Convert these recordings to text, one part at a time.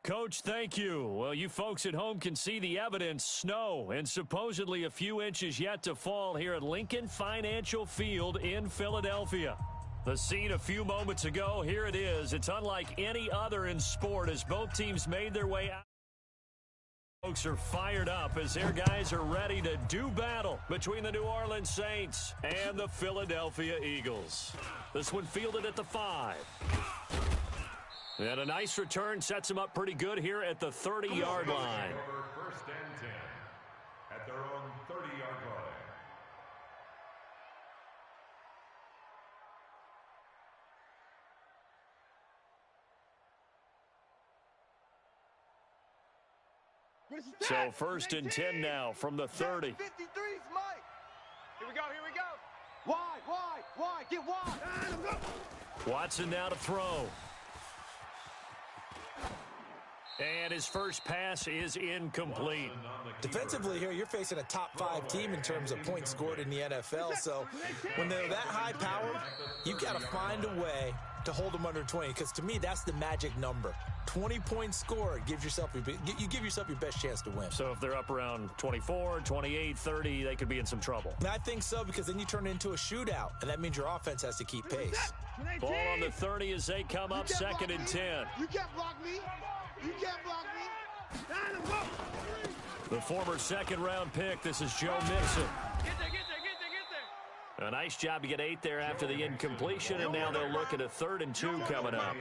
Coach, thank you. Well, you folks at home can see the evidence. Snow and supposedly a few inches yet to fall here at Lincoln Financial Field in Philadelphia. The scene a few moments ago, here it is. It's unlike any other in sport as both teams made their way out. Folks are fired up as their guys are ready to do battle between the New Orleans Saints and the Philadelphia Eagles. This one fielded at the 5. And a nice return sets them up pretty good here at the 30-yard line. First and 10 at their own 30-yard line. So first and 10 now from the 30. 53's Mike. Here we go, here we go. Wide, get wide. Watson now to throw. And his first pass is incomplete. Defensively here, you're facing a top 5 team in terms of points scored in the NFL. So when they're that high powered, you've got to find a way to hold them under 20. Because to me, that's the magic number. 20 points scored gives yourself you give yourself your best chance to win. So if they're up around 24, 28, 30, they could be in some trouble. And I think so, because then you turn it into a shootout, and that means your offense has to keep pace. Ball on the 30 as they come up second and 10. You can't block me. You can't block me. The former second-round pick, this is Joe Mixon. Get there. A nice job to get 8 there after the incompletion, and now they'll look at a 3rd and 2 coming up.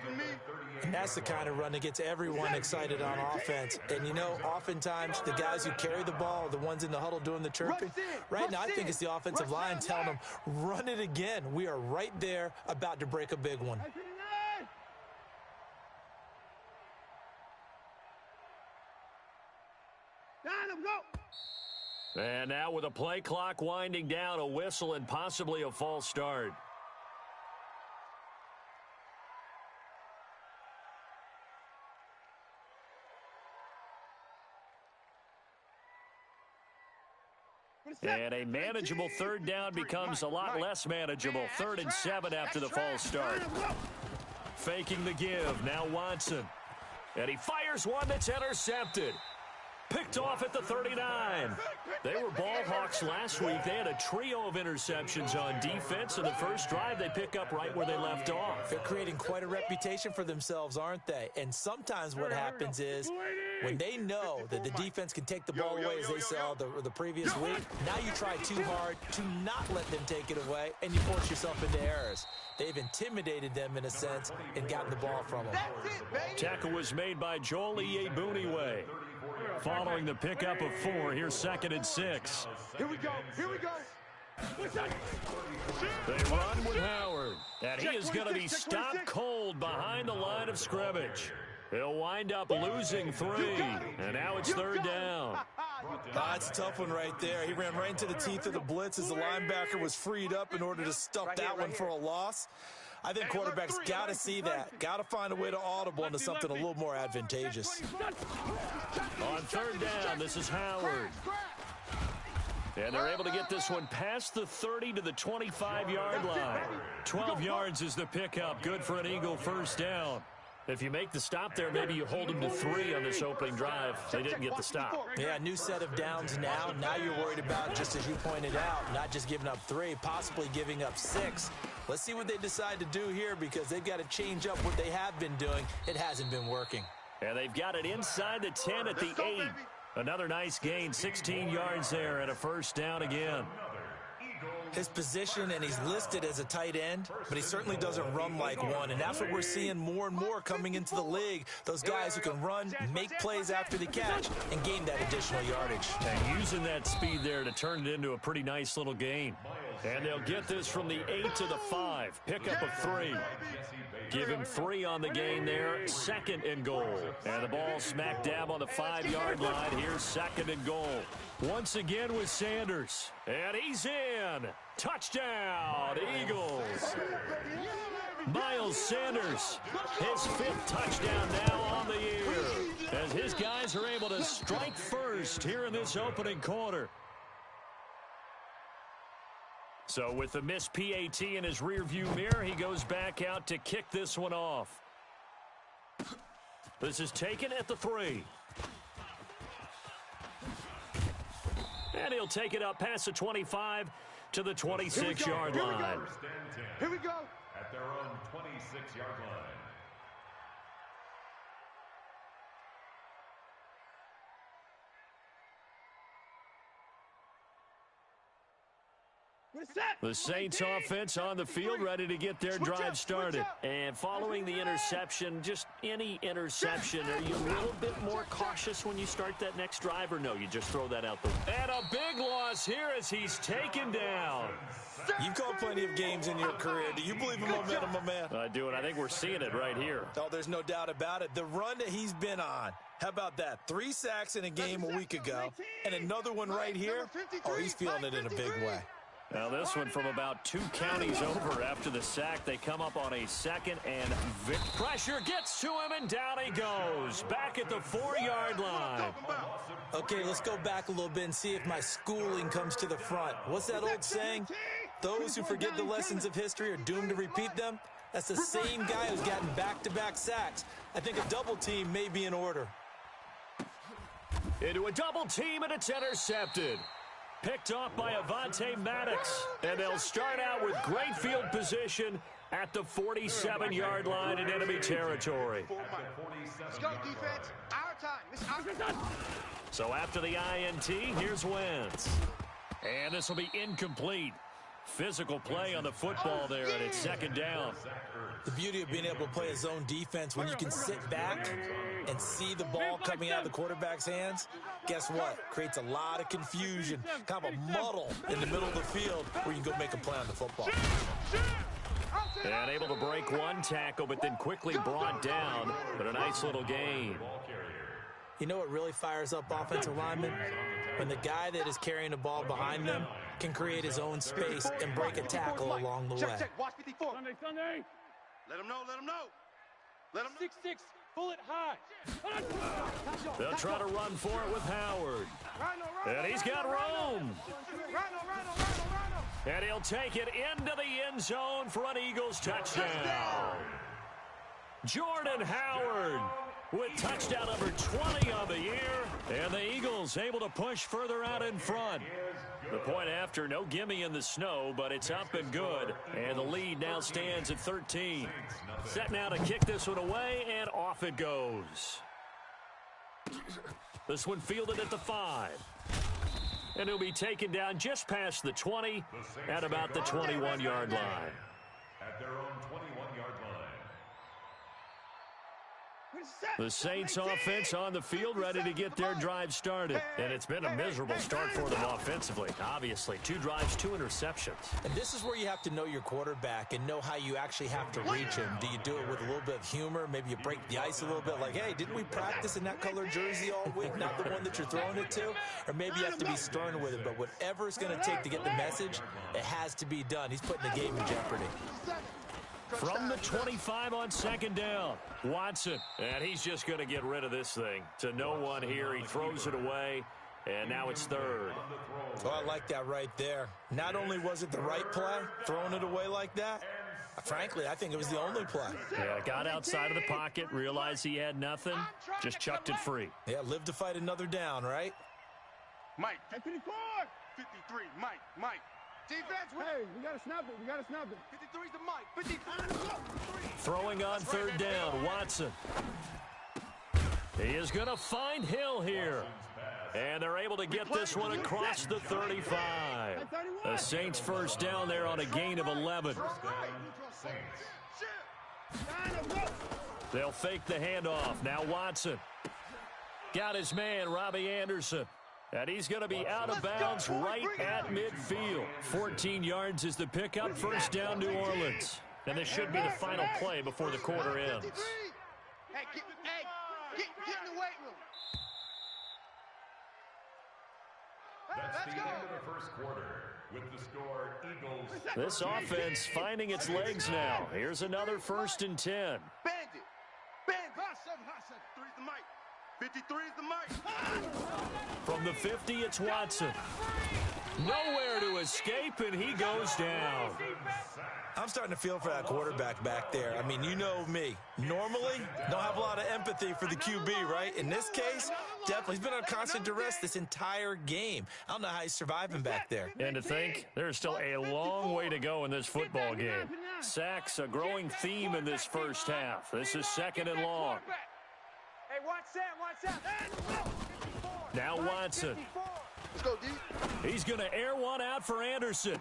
And that's the kind of run that gets everyone excited on offense. And, you know, oftentimes the guys who carry the ball are the ones in the huddle doing the chirping. Right now, I think it's the offensive line telling them, run it again. We are right there about to break a big one. And now with a play clock winding down, a whistle and possibly a false start. And a manageable 3rd down becomes a lot less manageable. 3rd and 7 after the false start. Faking the give, now Watson. And he fires one that's intercepted. Picked off at the 39. They were ball hawks last week. They had a trio of interceptions on defense. In the first drive, they pick up right where they left off. They're creating quite a reputation for themselves, aren't they? And sometimes what happens is when they know that the defense can take the ball away, as they saw the previous week, now you try too hard to not let them take it away, and you force yourself into errors. They've intimidated them in a sense and gotten the ball from them. Tackle was made by Joel Iyiegbuniwe. Following the pickup of 4, here's 2nd and 6. Here we go. They run with Howard, and he is going to be stopped cold behind the line of scrimmage. He'll wind up losing 3, and now it's 3rd down. That's a tough one right there. He ran right into the teeth of the blitz as the linebacker was freed up in order to stuff that one for a loss. I think quarterbacks got to see that. Got to find a way to audible into something a little more advantageous. On 3rd down, this is Howard. And they're able to get this one past the 30 to the 25-yard line. 12 yards is the pickup. Good for an Eagle first down. If you make the stop there, maybe you hold them to 3 on this opening drive. They didn't get the stop. Yeah, new set of downs now. Now you're worried about, just as you pointed out, not just giving up 3, possibly giving up 6. Let's see what they decide to do here, because they've got to change up what they have been doing. It hasn't been working. And they've got it inside the 10 at the 8. Another nice gain, 16 yards there, and a first down again. His position, and he's listed as a tight end, but he certainly doesn't run like one, and that's what we're seeing more and more coming into the league. Those guys who can run, make plays after the catch, and gain that additional yardage. And using that speed there to turn it into a pretty nice little gain. And they'll get this from the 8 to the 5. Pickup of 3. Give him 3 on the gain there. 2nd and goal. And the ball smack dab on the 5-yard line. Here's 2nd and goal. Once again with Sanders. And he's in. Touchdown, Eagles. Miles Sanders, his 5th touchdown now on the year, as his guys are able to strike first here in this opening quarter. So with the missed PAT in his rearview mirror, he goes back out to kick this one off. This is taken at the 3. And he'll take it up past the 25 to the 26-yard line. Here we go. At their own 26-yard line. The Saints offense on the field, ready to get their drive started. And following the interception, just any interception, are you a little bit more cautious when you start that next drive, or no, you just throw that out the way? And a big loss here as he's taken down. You've called plenty of games in your career. Do you believe in momentum, my man? I do, and I think we're seeing it right here. Oh, there's no doubt about it. The run that he's been on. How about that? 3 sacks in a game a week ago, and another one right here. Oh, he's feeling it in a big way. Now this one from about 2 counties over after the sack. They come up on a 2nd and pressure gets to him, and down he goes. Back at the 4-yard line. Okay, let's go back a little bit and see if my schooling comes to the front. What's that old saying? Those who forget the lessons of history are doomed to repeat them. That's the same guy who's gotten back-to-back sacks. I think a double team may be in order. Into a double team, and it's intercepted. Picked off by Avonte Maddox. And they'll start out with great field position at the 47-yard line in enemy territory. Let's go, defense. Our time. It's our time. So after the INT, here's Wentz. And this will be incomplete. Physical play on the football there, and it's 2nd down. The beauty of being able to play a zone defense when you can sit back and see the ball coming out of the quarterback's hands, guess what? Creates a lot of confusion, kind of a muddle in the middle of the field where you can go make a play on the football. And able to break one tackle, but then quickly brought down. But a nice little gain. You know what really fires up offensive linemen? When the guy that is carrying the ball behind them can create his own space and break a tackle along the way. Check. Watch 54. Sunday. Let him know. Let him know. 6-6. Pull it high. They'll try to run for it with Howard. And he's got room. And he'll take it into the end zone for an Eagles touchdown. Jordan Howard with touchdown number 20 on the year. And the Eagles able to push further out in front. The point after, no gimme in the snow, but it's up and good. And the lead now stands at 13. Set now to kick this one away, and off it goes. This one fielded at the 5. And he'll be taken down just past the 20 at about the 21-yard line. At their own 21-yard line. The Saints offense on the field, ready to get their drive started. And it's been a miserable start for them offensively. Obviously, 2 drives, 2 interceptions. And this is where you have to know your quarterback and know how you actually have to reach him. Do you do it with a little bit of humor? Maybe you break the ice a little bit, like, hey, didn't we practice in that color jersey all week, not the one that you're throwing it to? Or maybe you have to be stern with it. But whatever it's going to take to get the message, it has to be done. He's putting the game in jeopardy. From the 25 on 2nd down, Watson. And he's just going to get rid of this thing. To no one here. He throws it away, and now it's 3rd. Oh, I like that right there. Not only was it the right play, throwing it away like that, frankly, I think it was the only play. Yeah, got outside of the pocket, realized he had nothing, just chucked it free. Yeah, live to fight another down, right? Mike. 54. 53. Mike. Defense, hey, we got to snap it. 53's the mic. 53. Throwing on 3rd down, Watson. He is going to find Hill here. And they're able to get this one across the 35. The Saints first down there on a gain of 11. They'll fake the handoff. Now Watson. Got his man, Robbie Anderson. And he's going to be out of bounds right at midfield. 14 yards is the pickup. First down, New Orleans. And this should be the final play before the quarter ends. Hey, get in the weight room. That's the end of the first quarter. With the score, Eagles. This offense finding its legs now. Here's another 1st and 10. Bandit. 3's the mic. 53's the mic. From the 50, it's Watson. Nowhere to escape, and he goes down. I'm starting to feel for that quarterback back there. I mean, you know me. Normally, don't have a lot of empathy for the QB, right? In this case, definitely. He's been under constant duress this entire game. I don't know how he's surviving back there. And to think, there's still a long way to go in this football game. Sacks, a growing theme in this first half. This is 2nd and long. Hey, watch Sam. Now Watson. Let's go, D. He's going to air one out for Anderson.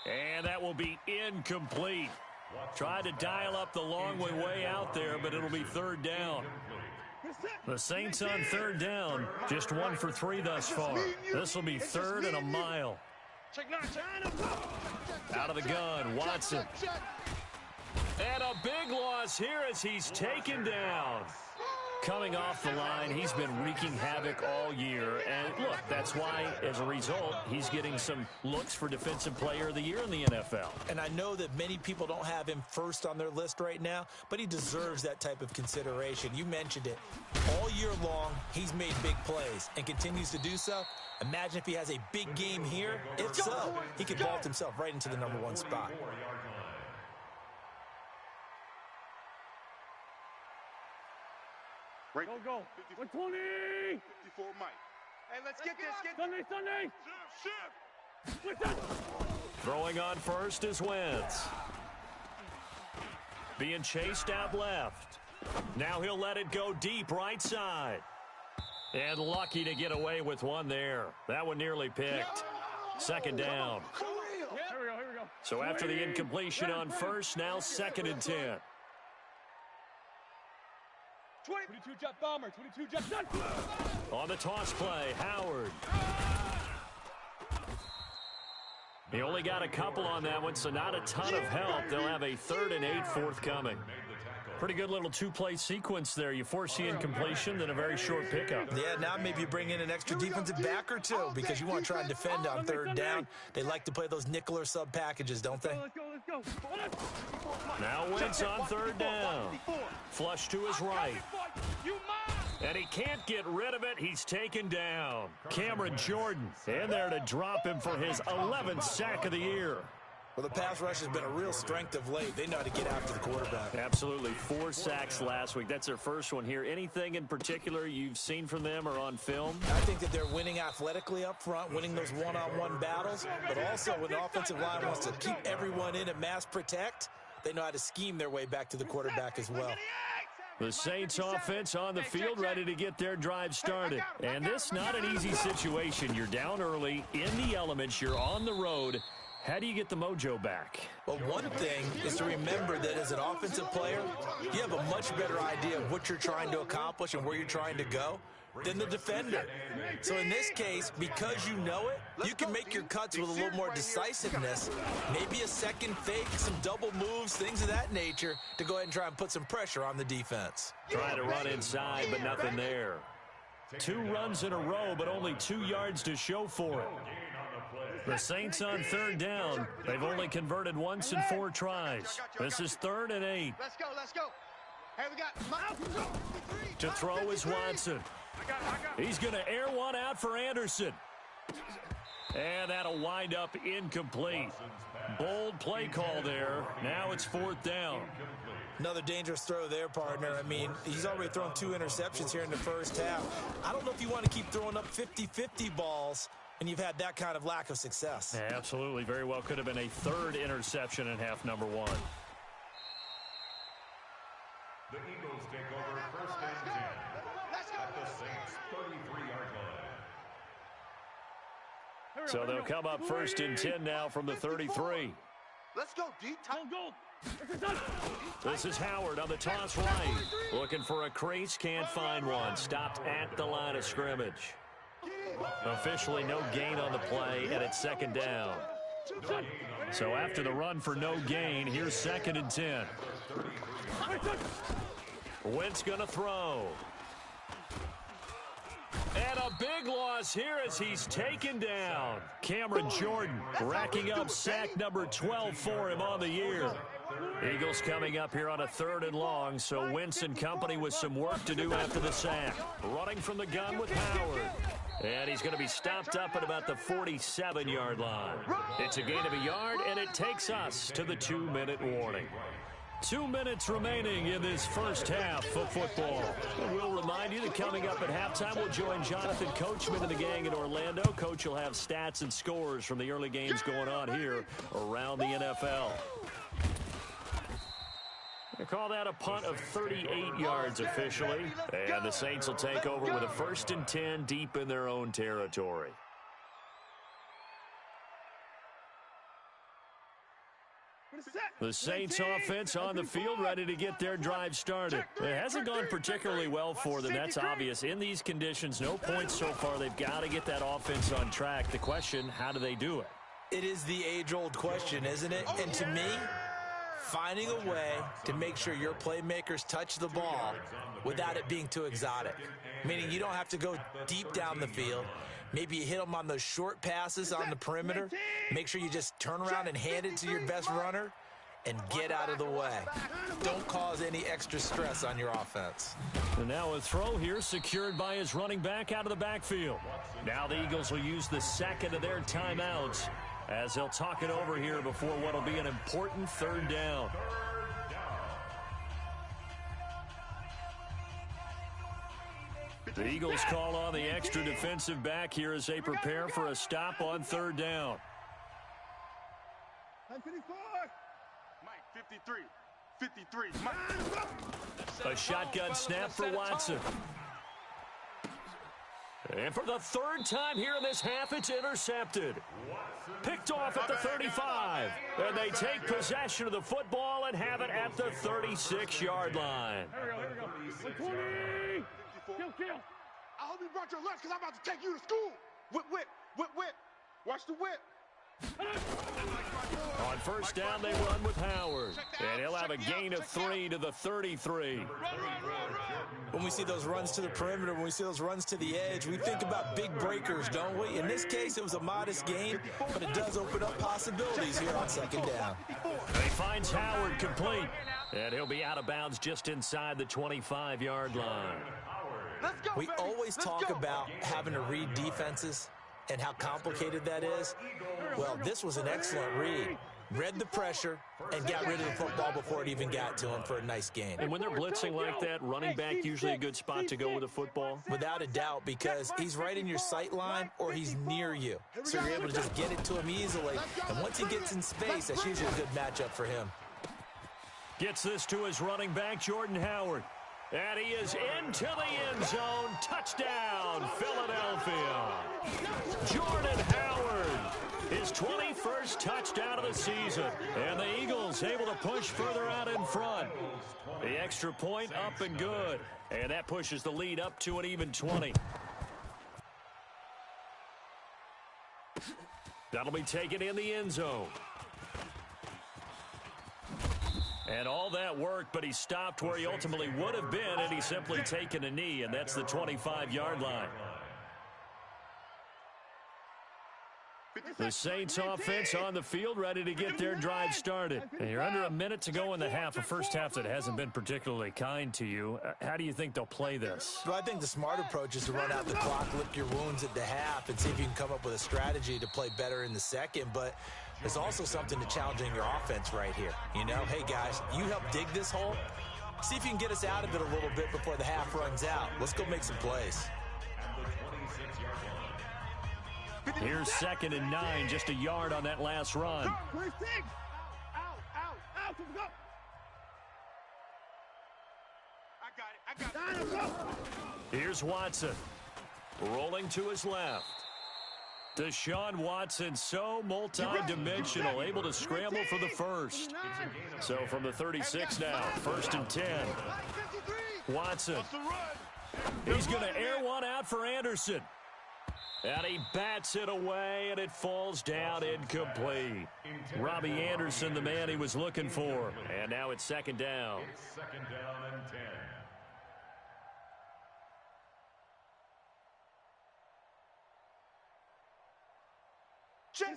And that will be incomplete. Tried to dial up the long way out there, but it'll be 3rd down. The Saints on 3rd down, just 1 for 3 thus far. This will be 3rd and a mile. Out of the gun, Watson. And a big loss here as he's taken down. Coming off the line, he's been wreaking havoc all year. And look, that's why, as a result, he's getting some looks for Defensive Player of the Year in the NFL. And I know that many people don't have him first on their list right now, but he deserves that type of consideration. You mentioned it. All year long, he's made big plays and continues to do so. Imagine if he has a big game here. If so, he could vault himself right into the #1 spot. Right. Go. 120. 54, Mike. Hey, let's get this. Sunday. Shift. Throwing on first is Wentz. Being chased out left. Now he'll let it go deep right side. And lucky to get away with one there. That one nearly picked. 2nd down. Here we go. So after the incompletion on first, now 2nd and 10. 22 jet bomber. 22 jet gun. On the toss play, Howard. He only got a couple on that one, so not a ton of help. They'll have a 3rd and 8 forthcoming. Pretty good little 2-play sequence there. You force the incompletion, then a very short pickup. Yeah, now maybe you bring in an extra defensive back or two because you want to try and defend on 3rd down. They like to play those nickel or sub packages, don't they? Let's go. Now Wentz on 3rd down. Flush to his right. And he can't get rid of it. He's taken down. Cameron Jordan in there to drop him for his 11th sack of the year. Well, the pass rush has been a real strength of late. They know how to get after the quarterback. Absolutely. 4 sacks last week. That's their first one here. Anything in particular you've seen from them or on film? I think that they're winning athletically up front, winning those one-on-one battles, but also when the offensive line wants to keep everyone in and mass protect, they know how to scheme their way back to the quarterback as well. The Saints offense on the field ready to get their drive started. And this not an easy situation. You're down early, in the elements, you're on the road. How do you get the mojo back? Well, one thing is to remember that as an offensive player, you have a much better idea of what you're trying to accomplish and where you're trying to go than the defender. So in this case, because you know it, you can make your cuts with a little more decisiveness, maybe a second fake, some double moves, things of that nature, to go ahead and try and put some pressure on the defense. Trying to run inside, but nothing there. 2 runs in a row, but only 2 yards to show for it. The Saints on 3rd down. They've only converted once in 4 tries. This is 3rd and 8. Let's go. Hey, we got To throw is Watson. He's going to air one out for Anderson. And that'll wind up incomplete. Bold play call there. Now it's 4th down. Another dangerous throw there, partner. I mean, he's already thrown 2 interceptions here in the first half. I don't know if you want to keep throwing up 50-50 balls and you've had that kind of lack of success. Yeah, absolutely. Very well could have been a 3rd interception in half number 1. The Eagles take over 1st and 10 at the Saints' 33-yard line. So they'll come up 1st and 10 now from the 33. Let's go, D. Go. This is Howard on the toss right. Looking for a crease, can't find one. Stopped at the line of scrimmage. Officially no gain on the play, and it's 2nd down. So after the run for no gain, here's 2nd and 10. Wentz going to throw. And a big loss here as he's taken down. Cameron Jordan racking up sack number 12 for him on the year. Eagles coming up here on a 3rd and long, so Wentz and company with some work to do after the sack. Running from the gun with Howard. And he's going to be stopped up at about the 47-yard line. It's a gain of a yard, and it takes us to the 2-minute warning. 2 minutes remaining in this first half of football. And we'll remind you that coming up at halftime, we'll join Jonathan Coachman and the gang in Orlando. Coach will have stats and scores from the early games going on here around the NFL. They call that a punt of 38 yards officially. And the Saints will take over with a 1st and 10 deep in their own territory. The Saints offense on the field ready to get their drive started. It hasn't gone particularly well for them. That's obvious. In these conditions, no points so far. They've got to get that offense on track. The question, how do they do it? It is the age-old question, isn't it? And to me, finding a way to make sure your playmakers touch the ball without it being too exotic. Meaning you don't have to go deep down the field. Maybe you hit them on those short passes on the perimeter. Make sure you just turn around and hand it to your best runner and get out of the way. Don't cause any extra stress on your offense. And now a throw here secured by his running back out of the backfield. Now the Eagles will use the second of their timeouts as they'll talk it over here before what will be an important 3rd down. The Eagles call on the extra defensive back here as they prepare for a stop on 3rd down. Mike, 53, Mike. A shotgun snap for Watson. And for the 3rd time here in this half, it's intercepted. Picked off at the 35. And they take possession of the football and have it at the 36-yard line. Here we go. 120. Kill. I hope you brought your lunch because I'm about to take you to school. Whip. Watch the whip. On 1st down, they run with Howard. And he'll have a gain of 3 to the 33. When we see those runs to the perimeter, when we see those runs to the edge, we think about big breakers, don't we? In this case, it was a modest gain, but it does open up possibilities here on 2nd down. He finds Howard complete. And he'll be out of bounds just inside the 25-yard line. We always talk about having to read defenses and how complicated that is. Well, this was an excellent read. Read the pressure and got rid of the football before it even got to him for a nice gain. And when they're blitzing like that, running back usually a good spot to go with the football? Without a doubt, because he's right in your sight line or he's near you. So you're able to just get it to him easily. And once he gets in space, that's usually a good matchup for him. Gets this to his running back, Jordan Howard. And he is into the end zone. Touchdown, Philadelphia. Jordan Howard, his 21st touchdown of the season. And the Eagles able to push further out in front. The extra point up and good. And that pushes the lead up to an even 20. That'll be taken in the end zone. And all that work, but he stopped where he ultimately would have been, and he's simply taken a knee, and that's the 25-yard line. The Saints offense on the field ready to get their drive started. And you're under a minute to go in the half, a first half that hasn't been particularly kind to you. How do you think they'll play this? Well, I think the smart approach is to run out the clock, lick your wounds at the half, and see if you can come up with a strategy to play better in the second. But there's also something to challenging your offense right here. You know, hey, guys, you help dig this hole. See if you can get us out of it a little bit before the half runs out. Let's go make some plays. Here's 2nd and 9, just a yard on that last run. Out. Go. I got it. Here's Watson. Rolling to his left. Deshaun Watson, so multi-dimensional, able to scramble for the first. So from the 36 now, 1st and 10. Watson. He's going to air one out for Anderson. And he bats it away, and it falls down incomplete. Robbie Anderson, the man he was looking for. And now it's 2nd down. It's 2nd down and 10.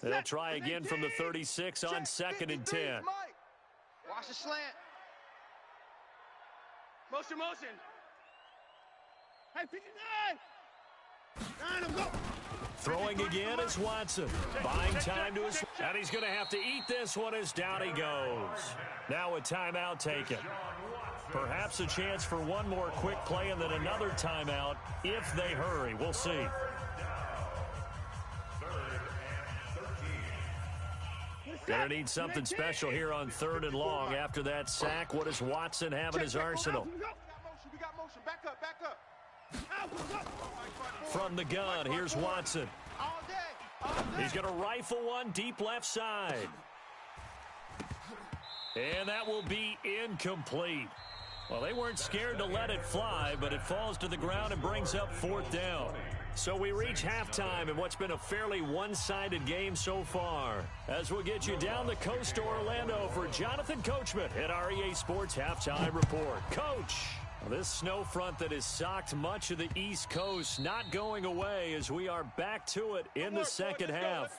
They'll try again from the 36 on 2nd and 10. Watch the slant. Motion. Hey, 59. Go. Throwing again is Watson. Buying time to his... And he's going to have to eat this one as down he goes. Now a timeout taken. Perhaps a chance for one more quick play and then another timeout if they hurry. We'll see. Gonna need something special here on 3rd and long. After that sack, what does Watson have in his arsenal? We got motion. Back up. From the gun, here's Watson. All day. He's gonna rifle one deep left side. And that will be incomplete. Well, they weren't scared to let it fly, but it falls to the ground and brings up 4th down. So we reach halftime in what's been a fairly one-sided game so far. As we'll get you down the coast to Orlando for Jonathan Coachman at our EA Sports Halftime Report. Coach, this snow front that has socked much of the East Coast not going away as we are back to it in the second half.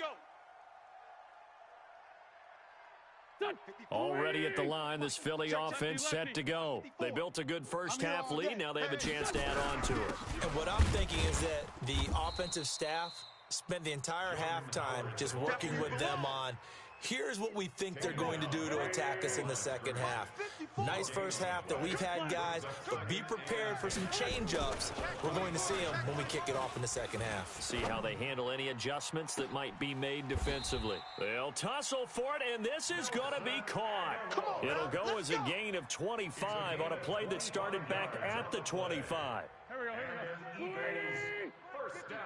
Already at the line, this Philly offense set to go. They built a good first half lead. Now they have a chance to add on to it. And what I'm thinking is that the offensive staff spent the entire halftime just working with them on, here's what we think they're going to do to attack us in the second half. Nice first half that we've had, guys, but be prepared for some change-ups. We're going to see them when we kick it off in the second half. See how they handle any adjustments that might be made defensively. They'll tussle for it, and this is going to be caught. It'll go as a gain of 25 on a play that started back at the 25. Here we go. First down.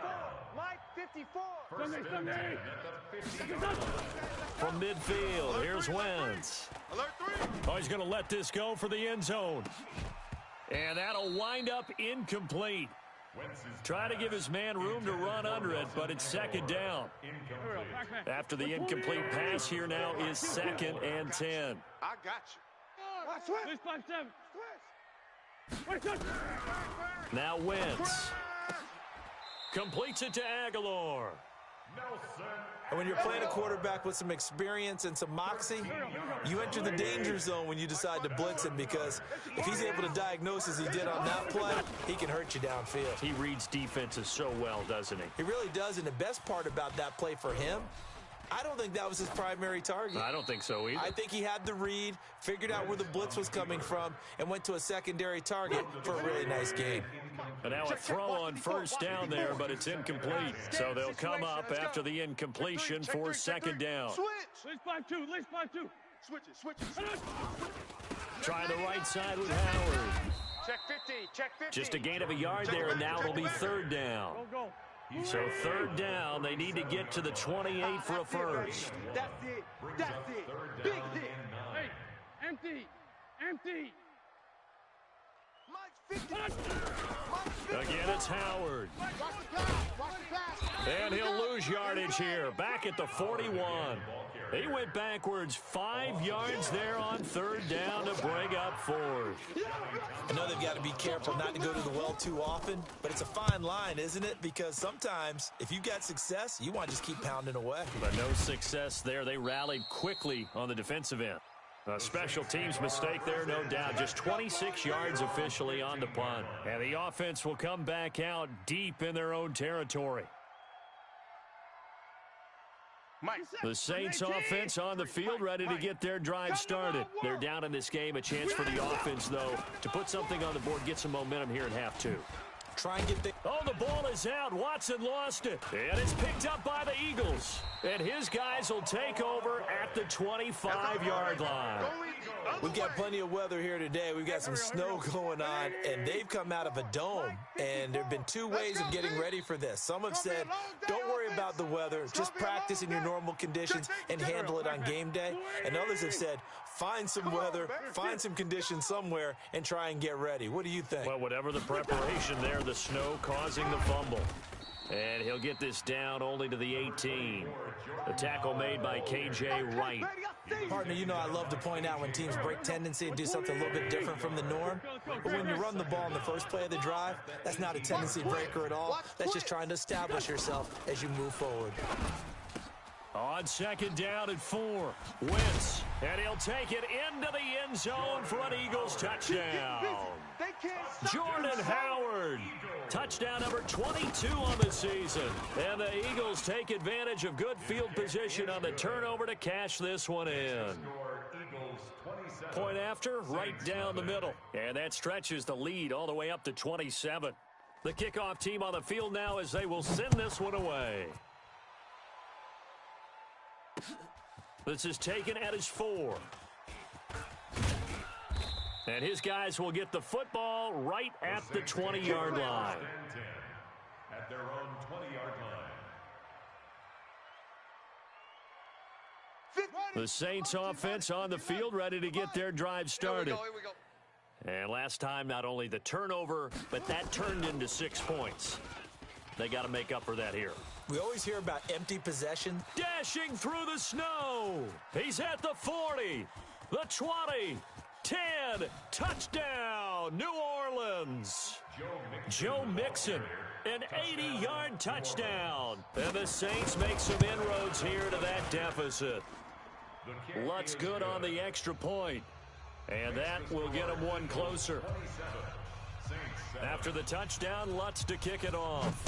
Mike, 54. Sunday. From midfield, here's Wentz. Alert 3. Oh, he's going to let this go for the end zone. And that'll wind up incomplete. Trying to give his man room to run under it, but it's 2nd down. After the incomplete pass, here now is 2nd and 10. I got you. Switch 5-7. Now Wentz completes it to Aguilar. And when you're playing a quarterback with some experience and some moxie, you enter the danger zone when you decide to blitz him, because if he's able to diagnose as he did on that play, he can hurt you downfield. He reads defenses so well, doesn't he? He really does, and the best part about that play for him, I don't think that was his primary target. I don't think so either. I think he had the read, figured out where the blitz was coming from, and went to a secondary target for a really nice game. And now a throw on first down there, but it's incomplete. So they'll come up after the incompletion for 2nd down. Switch 5-2. Switch it. Trying the right side with Howard. Check 50. Check 50. Just a gain of a yard there, and now it'll be 3rd down. Go. So 3rd down, they need to get to the 28 for a first. That's it. Big hit. Hey, empty. Mike, 50. Again, it's Howard. Watch the pass. And he'll lose yardage here, back at the 41. He went backwards 5 yards there on 3rd down to bring up 4th. I know they've got to be careful not to go to the well too often, but it's a fine line, isn't it? Because sometimes, if you got success, you want to just keep pounding away. But no success there. They rallied quickly on the defensive end. A special teams mistake there, no doubt. Just 26 yards officially on the punt. And the offense will come back out deep in their own territory. The Saints offense on the field, ready to get their drive started. They're down in this game. A chance for the offense, though, to put something on the board, get some momentum here at half 2. Try and get the... Oh, the ball is out. Watson lost it. And it's picked up by the Eagles. And his guys will take over at the 25-yard line. We've got plenty of weather here today. We've got some snow going on, and they've come out of a dome. And there have been 2 ways of getting ready for this. Some have said, don't worry about the weather. Just practice in your normal conditions and handle it on game day. And others have said, find some weather, find some conditions somewhere, and try and get ready. What do you think? Well, whatever the preparation there, the snow causing the fumble. And he'll get this down only to the 18. The tackle made by K.J. Wright. Partner, you know I love to point out when teams break tendency and do something a little bit different from the norm. But when you run the ball in the first play of the drive, that's not a tendency breaker at all. That's just trying to establish yourself as you move forward. On second down and 4. Wentz, and he'll take it into the end zone for an Eagles touchdown. Jordan Howard, touchdown number 22 on the season. And the Eagles take advantage of good field position on the turnover to cash this one in. Point after, right down the middle. And that stretches the lead all the way up to 27. The kickoff team on the field now as they will send this one away. This is taken at his 4. And his guys will get the football right at the 20-yard line. At their own 20-yard line. The Saints offense on the field, ready to get their drive started. Here we go. And last time, not only the turnover, but that turned into 6 points. They got to make up for that here. We always hear about empty possession. Dashing through the snow. He's at the 40, the 20, 10, touchdown, New Orleans. Joe Mixon, an 80-yard touchdown. And the Saints make some inroads here to that deficit. Lutz good on the extra point. And that will get him one closer. After the touchdown, Lutz to kick it off.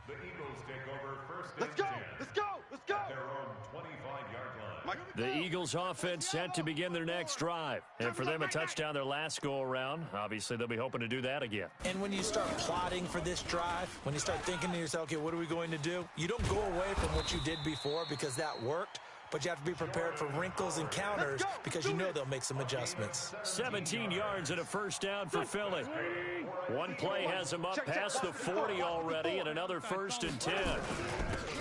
The Eagles take over first and Let's go. 10. Let's go. Let's go. At their own 25-yard line. The Eagles offense set to begin their next drive. And for them, a touchdown their last go-around. Obviously, they'll be hoping to do that again. And when you start plotting for this drive, when you start thinking to yourself, okay, what are we going to do? You don't go away from what you did before because that worked. But you have to be prepared for wrinkles and counters because you know they'll make some adjustmants. 17 yards and a first down for Philly. One play has him up past the 40 already, and another first and 10.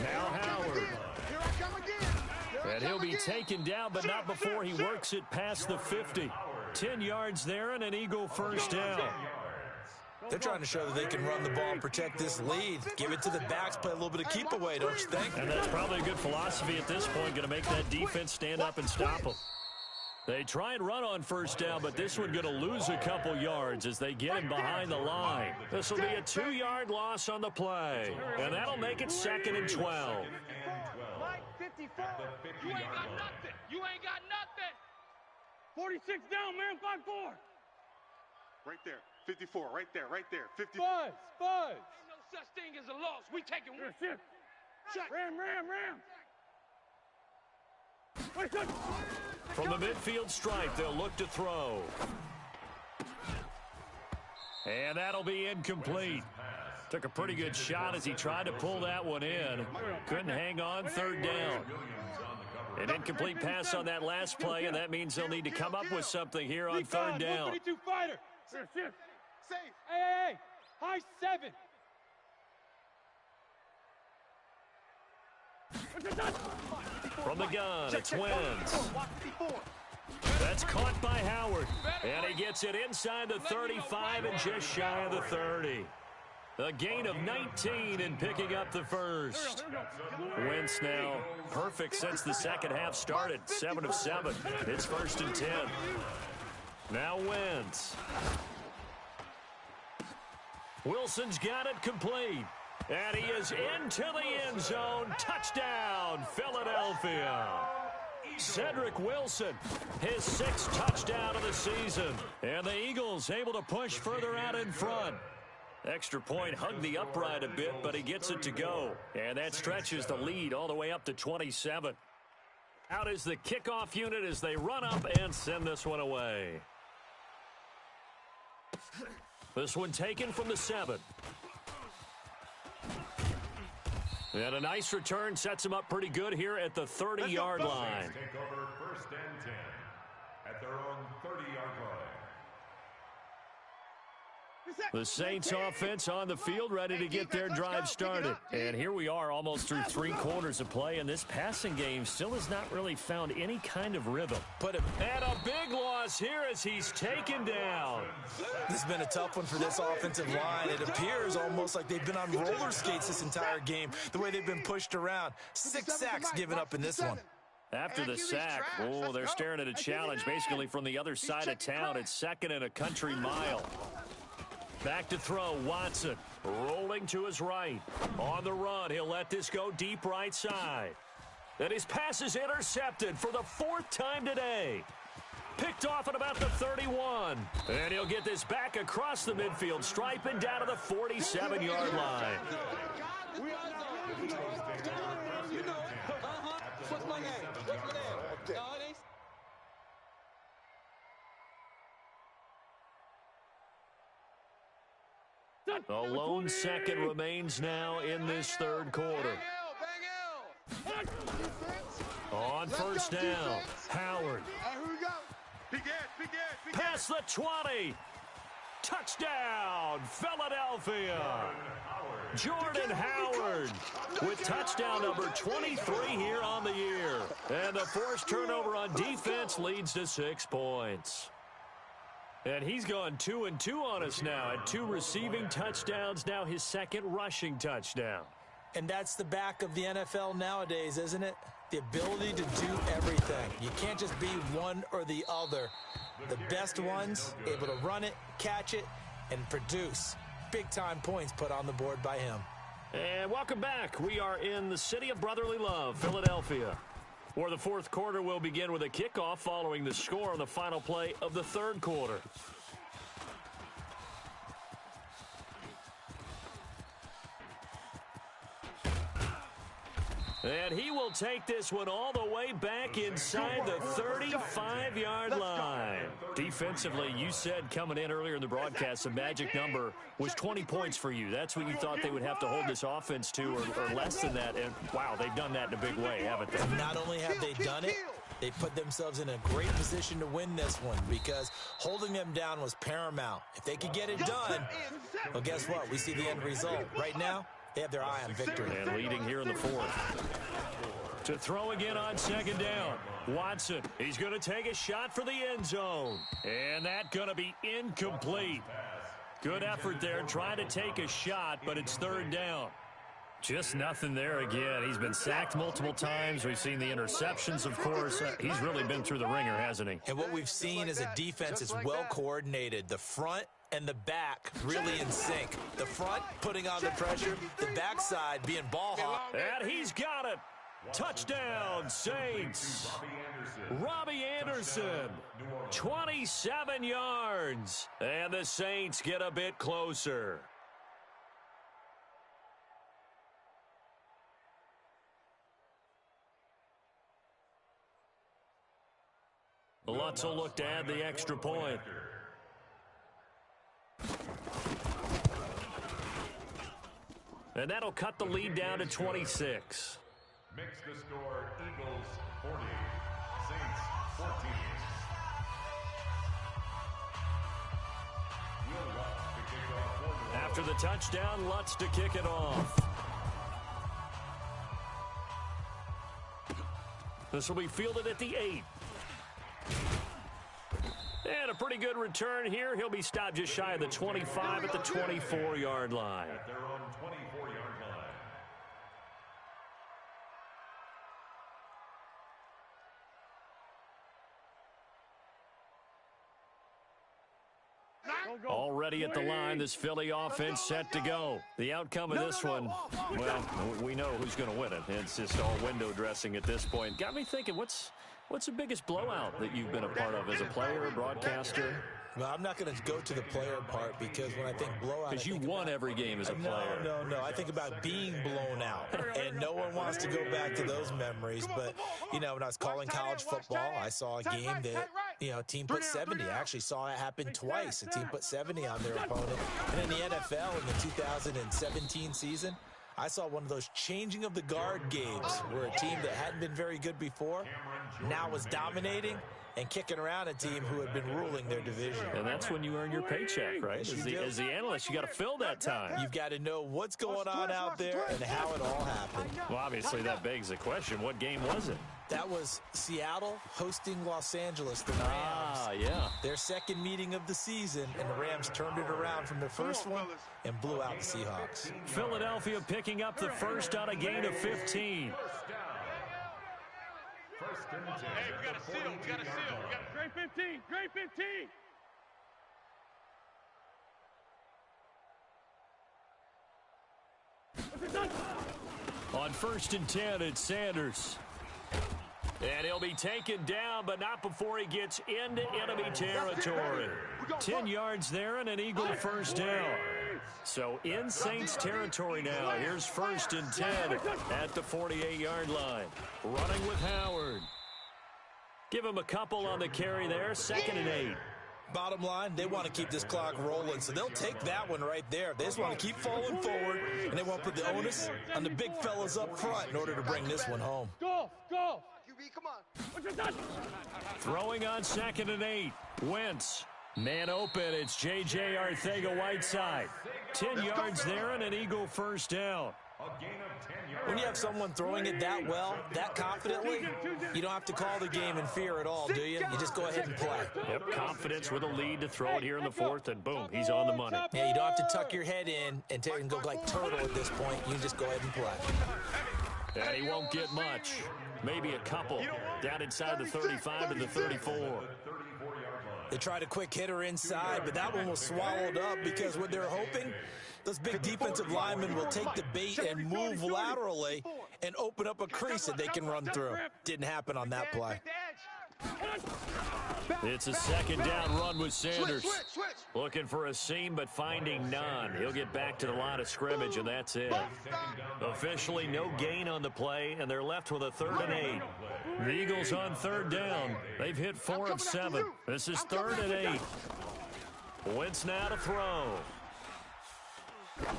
Now Howard. Here I come again. And he'll be taken down, but not before he works it past the 50. 10 yards there and an Eagle first down. They're trying to show that they can run the ball and protect this lead. Give it to the backs, play a little bit of keep away, don't you think? And that's probably a good philosophy at this point, going to make that defense stand up and stop them. They try and run on first down, but this one going to lose a couple yards as they get him behind the line. This will be a 2-yard loss on the play, and that'll make it second and 12. Mike, 54. You ain't got nothing. You ain't got nothing. 46 down, man. 5-4. Right there. 54. Right there. Right there. 54. Buzz. Ain't no such thing as a loss. We taking one. Check. Ram. From the midfield stripe, they'll look to throw. And that'll be incomplete. Took a pretty good shot as he tried to pull that one in. Couldn't hang on, third down. An incomplete pass on that last play, and that means they'll need to come up with something here on third down. 152 fighter. Safe. Hey. High 7. From the gun, it's Wentz. That's caught by Howard. And he gets it inside the 35 and just shy of the 30. A gain of 19 in picking up the first. Wentz now perfect since the second half started. 7 of 7. It's first and 10. Now Wentz. Wilson's got it complete. And he is into the end zone. Touchdown, Philadelphia. Cedric Wilson, his 6th touchdown of the season. And the Eagles able to push further out in front. Extra point hugged the upright a bit, but he gets it to go. And that stretches the lead all the way up to 27. Out is the kickoff unit as they run up and send this one away. This one taken from the 7. And a nice return sets him up pretty good here at the 30-yard line. Take over first and 10 at their own 30-yard line. The Saints offense on the field ready to get their drive started. And here we are almost through 3 quarters of play, and this passing game still has not really found any kind of rhythm. And a big loss here as he's taken down. This has been a tough one for this offensive line. It appears almost like they've been on roller skates this entire game, the way they've been pushed around. 6 sacks given up in this one. After the sack, they're staring at a challenge basically from the other side of town. It's second and a country mile. Back to throw, Watson. Rolling to his right. On the run, he'll let this go deep right side. And his pass is intercepted for the 4th time today. Picked off at about the 31. And he'll get this back across the midfield stripe and down to the 47-yard line. What's my name? A lone second remains now in this third quarter. On first down, Howard. Past the 20. Touchdown, Philadelphia. Jordan Howard with touchdown number 23 here on the year. And the forced turnover on defense leads to 6 points. And he's gone 2-2 on us now at 2 receiving touchdowns, now his 2nd rushing touchdown. And that's the back of the NFL nowadays, isn't it? The ability to do everything. You can't just be one or the other. The best ones, able to run it, catch it, and produce big-time points put on the board by him. And welcome back. We are in the city of brotherly love, Philadelphia, where the 4th quarter will begin with a kickoff following the score on the final play of the 3rd quarter. And he will take this one all the way back inside the 35-yard line. Defensively, you said coming in earlier in the broadcast, the magic number was 20 points for you. That's what you thought they would have to hold this offense to, or less than that. And, wow, they've done that in a big way, haven't they? Not only have they done it, they put themselves in a great position to win this one because holding them down was paramount. If they could get it done, well, guess what? We see the end result. Right now, they have their eye on victory. And leading here in the 4th. To throw again on 2nd down. Watson, he's going to take a shot for the end zone. And that's going to be incomplete. Good effort there trying to take a shot, but it's 3rd down. Just nothing there again. He's been sacked multiple times. We've seen the interceptions, of course. He's really been through the ringer, hasn't he? And what we've seen is a defense that's well coordinated. The front and the back really in sync. The front putting on the pressure, the backside being ball hawk. And he's got it. Touchdown, Saints. Robbie Anderson, 27 yards. And the Saints get a bit closer. Lutz will look to add the extra point. And that'll cut the lead down to 26. Mix the score, Eagles 40, Saints 14. Will Lutz to kick off for the After the touchdown, Lutz to kick it off. This will be fielded at the 8. And a pretty good return here. He'll be stopped just shy of the 25 at the 24-yard line. at their own 24-yard line. Already at the line, this Philly offense set to go. The outcome of this one, well, we know who's going to win it. It's just all window dressing at this point. Got me thinking, what's the biggest blowout that you've been a part of as a player, a broadcaster? Well, I'm not going to go to the player part because when I think blowout, Because you won every game as a player. No. I think about being blown out, and no one wants to go back to those memories. But, you know, when I was calling college football, I saw a game that, you know, a team put 70. I actually saw it happen twice. A team put 70 on their opponent. And in the NFL in the 2017 season, I saw one of those changing of the guard games where a team that hadn't been very good before now was dominating and kicking around a team who had been ruling their division. And that's when you earn your paycheck, right? As the analyst, you got to fill that time. You've got to know what's going on out there and how it all happened. Well, obviously, that begs the question, what game was it? That was Seattle hosting Los Angeles, the Rams. Ah, yeah. Their second meeting of the season, and the Rams turned it around from the first one and blew out the Seahawks. Philadelphia picking up the first on a gain of 15. First and 10. Hey, we got a seal. We got a seal. We got grade 15. Grade 15. On 1st and 10, it's Sanders. And he'll be taken down, but not before he gets into enemy territory. 10 yards there and an Eagle first down. So in Saints territory now. Here's 1st and 10 at the 48-yard line. Running with Howard. Give him a couple on the carry there. 2nd and 8. Bottom line, they want to keep this clock rolling, so they'll take that one right there. They just want to keep falling forward, and they want to put the onus on the big fellas up front in order to bring this one home. Go! Come on. Throwing on 2nd and 8. Wentz. Man open. It's J.J. Arcega-Whiteside. 10 yards there and an Eagle first down. When you have someone throwing it that well, that confidently, you don't have to call the game in fear at all, do you? You just go ahead and play. Yep, confidence with a lead to throw it here in the 4th, and boom, he's on the money. Yeah, you don't have to tuck your head in and go like turtle at this point. You just go ahead and play. And he won't get much. Maybe a couple. Down inside the 35 to the 34. They tried a quick hitter inside, but that one was swallowed up because what they're hoping, those big defensive linemen will take the bait and move laterally and open up a crease that they can run through. Didn't happen on that play. It's a 2nd down run with Sanders. Looking for a seam, but finding none. He'll get back to the line of scrimmage, and that's it. Officially no gain on the play, and they're left with a 3rd and 8. The Eagles on 3rd down. They've hit 4 of 7. This is 3rd and 8. Wentz now to throw.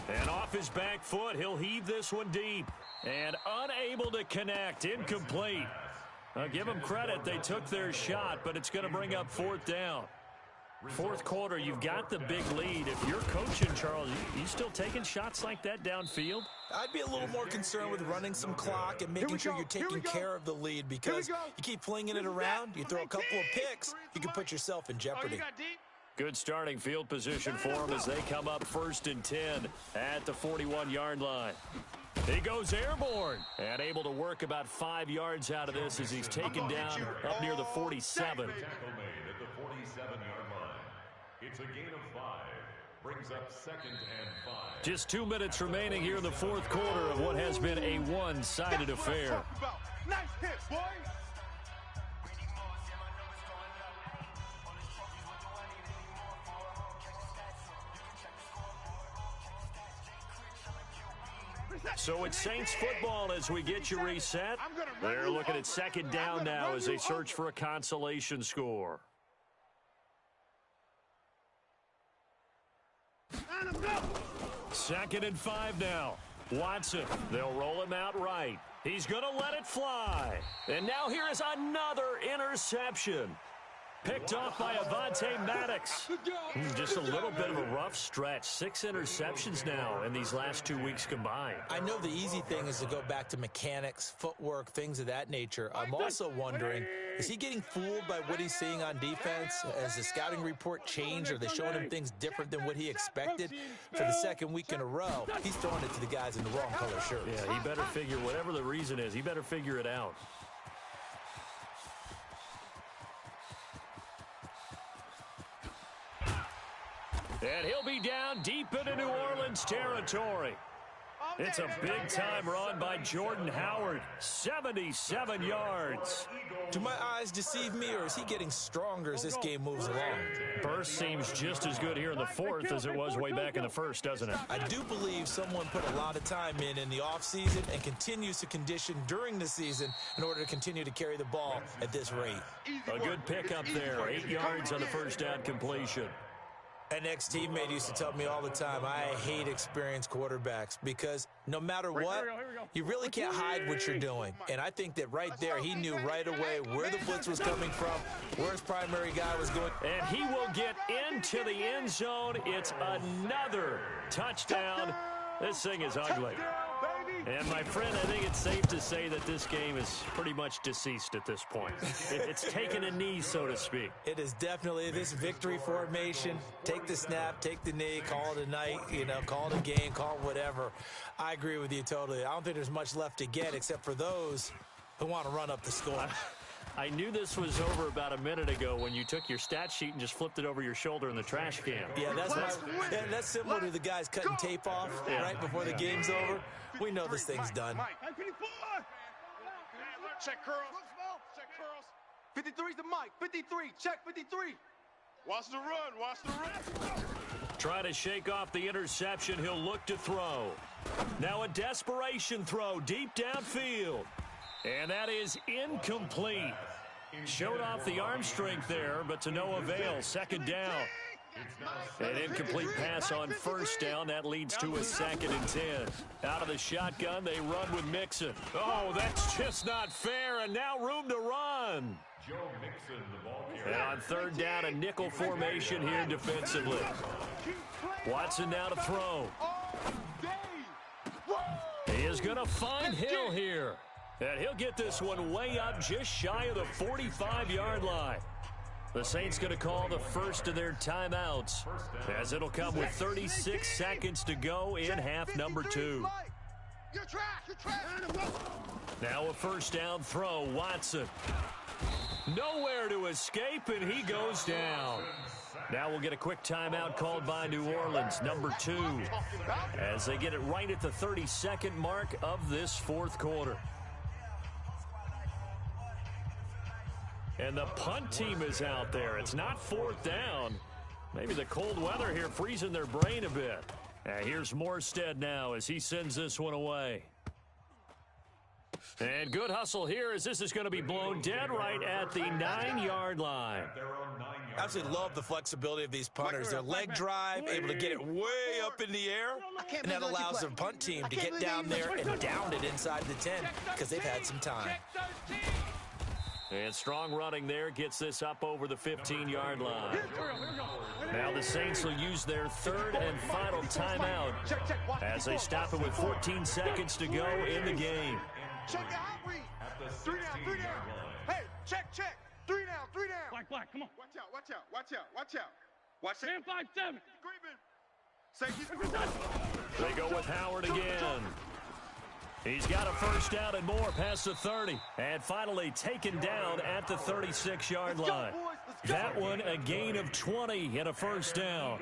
And off his back foot, he'll heave this one deep. And unable to connect. Incomplete. I'll give them credit. They took their shot, but it's going to bring up 4th down. 4th quarter, you've got the big lead. If you're coaching, Charles, you still taking shots like that downfield? I'd be a little more concerned with running some clock and making sure you're taking care of the lead, because you keep flinging it around, you throw a couple of picks, you can put yourself in jeopardy. Good starting field position for them as they come up 1st and 10 at the 41-yard line. He goes airborne and able to work about 5 yards out of this as he's taken down up near the 47. It's a gain of 5. Brings up 2nd and 5. Just 2 minutes remaining here in the 4th quarter of what has been a one-sided affair. Nice hit, boy. So it's Saints football as we get you reset. They're looking at 2nd down now as they search for a consolation score. Second and 5 now. Watson, they'll roll him out right. He's going to let it fly. And now here is another interception. Picked off by Avonte Maddox. Just a little bit of a rough stretch. 6 interceptions now in these last 2 weeks combined. I know the easy thing is to go back to mechanics, footwork, things of that nature. I'm also wondering, is he getting fooled by what he's seeing on defense? Has the scouting report changed? Are they showing him things different than what he expected? For the 2nd week in a row, he's throwing it to the guys in the wrong color shirts. Yeah, he better figure, whatever the reason is, he better figure it out. And he'll be down deep into New Orleans territory. It's a big-time run by Jordan Howard. 77 yards. Do my eyes deceive me, or is he getting stronger as this game moves along? Burst seems just as good here in the 4th as it was way back in the 1st, doesn't it? I do believe someone put a lot of time in the offseason and continues to condition during the season in order to continue to carry the ball at this rate. A good pickup there. 8 yards on the first down completion. An ex-teammate used to tell me all the time, I hate experienced quarterbacks because no matter what, you really can't hide what you're doing. And I think that right there, he knew right away where the blitz was coming from, where his primary guy was going. And he will get into the end zone. It's another touchdown. This thing is ugly. And, my friend, I think it's safe to say that this game is pretty much deceased at this point. It's taken a knee, so to speak. It is definitely this victory formation. Take the snap, take the knee, call it a night, call it a game, call it whatever. I agree with you totally. I don't think there's much left to get except for those who want to run up the score. I knew this was over about a minute ago when you took your stat sheet and just flipped it over your shoulder in the trash can. Yeah, that's similar to the guys cutting tape off right before the game's over. We know this thing's done. Check curls. Check curls. 53's the mic. 53. Check 53. Watch the run. Watch the run. Try to shake off the interception. He'll look to throw. Now a desperation throw deep downfield. And that is incomplete. Showed off the arm strength there, but to no avail. Second down. An incomplete pass on first down. That leads to a 2nd and 10. Out of the shotgun, they run with Mixon. Oh, that's just not fair, and now room to run. Joe Mixon, the ball carrier. And on third down, a nickel formation here defensively. Watson now to throw. He is going to find Hill here. And he'll get this one way up just shy of the 45-yard line. The Saints going to call the first of their timeouts, as it'll come with 36 seconds to go in half number 2. Now a first down throw, Watson. Nowhere to escape, and he goes down. Now we'll get a quick timeout called by New Orleans, number 2, as they get it right at the 32nd mark of this fourth quarter. And the punt team is out there. It's not fourth down. Maybe the cold weather here freezing their brain a bit. Here's Morstead now as he sends this one away. And good hustle here as this is going to be blown dead right at the 9-yard line. I absolutely love the flexibility of these punters. Their leg drive, able to get it way up in the air, and that allows their punt team to get down there and down it inside the 10 because they've had some time. And strong running there gets this up over the 15-yard line. Now the Saints will use their third and final timeout as they stop it with 14 seconds to go in the game. Check the hot read. 3 down, 3 down. Hey, check. 3 down, 3 down. Black, come on. Watch out. Watch it. 10-5-7. Safety. They go with Howard again. He's got a first down and more past the 30. And finally taken down at the 36-yard line. That one a gain of 20 and a first down.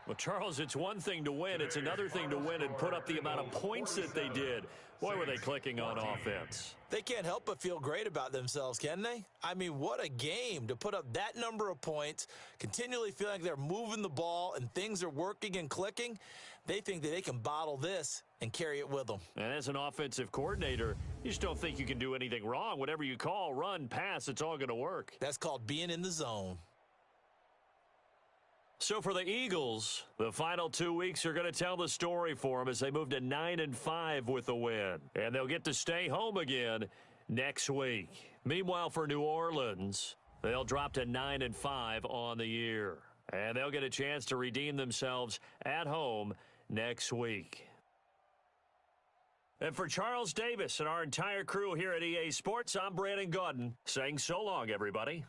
Well, Charles, it's one thing to win. It's another thing to win and put up the amount of points that they did. Boy, were they clicking on offense. They can't help but feel great about themselves, can they? I mean, what a game to put up that number of points, continually feeling like they're moving the ball and things are working and clicking. They think that they can bottle this and carry it with them. And as an offensive coordinator, you just don't think you can do anything wrong. Whatever you call, run, pass, it's all going to work. That's called being in the zone. So for the Eagles, the final 2 weeks are going to tell the story for them as they move to 9-5 with a win. And they'll get to stay home again next week. Meanwhile, for New Orleans, they'll drop to 9-5 on the year. And they'll get a chance to redeem themselves at home next week. And for Charles Davis and our entire crew here at EA Sports, I'm Brandon Gaudin saying so long, everybody.